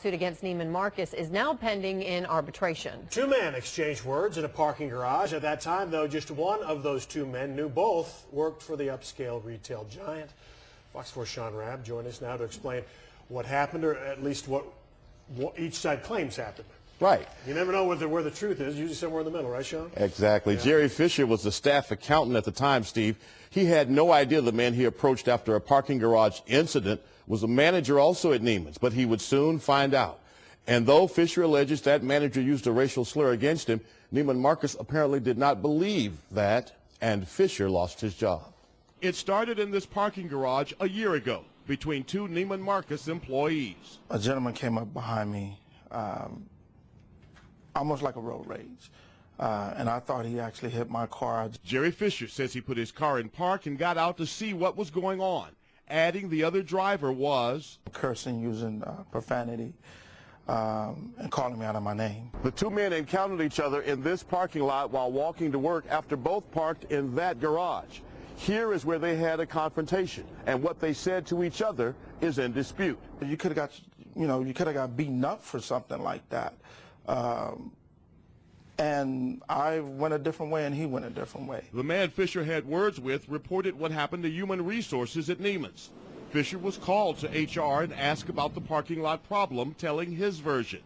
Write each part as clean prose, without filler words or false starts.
Suit against Neiman Marcus is now pending in arbitration. Two men exchanged words in a parking garage. At that time, though, just one of those two men knew both worked for the upscale retail giant. Fox 4's Sean Rabb joined us now to explain what happened, or at least what each side claims happened. Right. You never know where the truth is, usually somewhere in the middle, right, Sean? Exactly. Yeah. Gerry Fisher was the staff accountant at the time, Steve. He had no idea the man he approached after a parking garage incident was a manager also at Neiman's, but he would soon find out. And though Fisher alleges that manager used a racial slur against him, Neiman Marcus apparently did not believe that, and Fisher lost his job. It started in this parking garage a year ago between two Neiman Marcus employees. A gentleman came up behind me, almost like a road rage, and I thought he actually hit my car. Gerry Fisher says he put his car in park and got out to see what was going on, adding the other driver was cursing, using profanity, and calling me out of my name. The two men encountered each other in this parking lot while walking to work after both parked in that garage. Here is where they had a confrontation, and what they said to each other is in dispute. You could have got beaten up for something like that. And I went a different way and he went a different way. The man Fisher had words with reported what happened to Human Resources at Neiman's. Fisher was called to HR and asked about the parking lot problem, telling his version.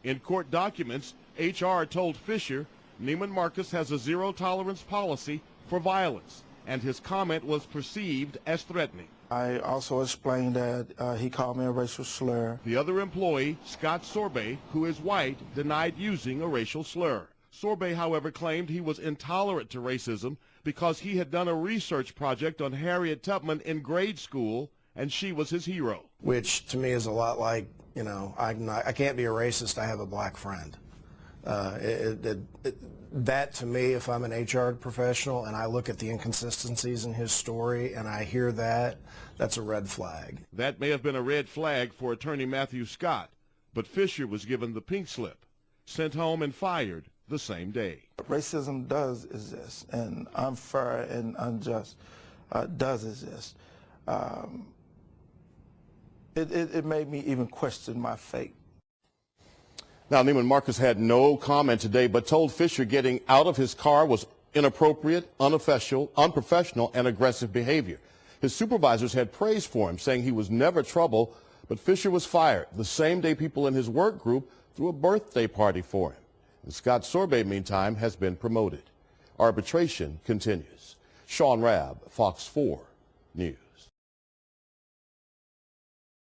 In court documents, HR told Fisher Neiman Marcus has a zero-tolerance policy for violence, and his comment was perceived as threatening. I also explained that he called me a racial slur. The other employee, Scott Sorbet, who is white, denied using a racial slur. Sorbet, however, claimed he was intolerant to racism because he had done a research project on Harriet Tubman in grade school, and she was his hero. Which to me is a lot like, I can't be a racist, I have a black friend. That to me, if I'm an HR professional and I look at the inconsistencies in his story and I hear that, that's a red flag. That may have been a red flag for attorney Matthew Scott, but Fisher was given the pink slip, sent home and fired the same day. Racism does exist, and unfair and unjust does exist. It made me even question my fate. Now, Neiman Marcus had no comment today, but told Fisher getting out of his car was inappropriate, unprofessional, and aggressive behavior. His supervisors had praise for him, saying he was never trouble, but Fisher was fired the same day people in his work group threw a birthday party for him. And Scott Sorbet, meantime, has been promoted. Arbitration continues. Sean Rabb, Fox 4 News.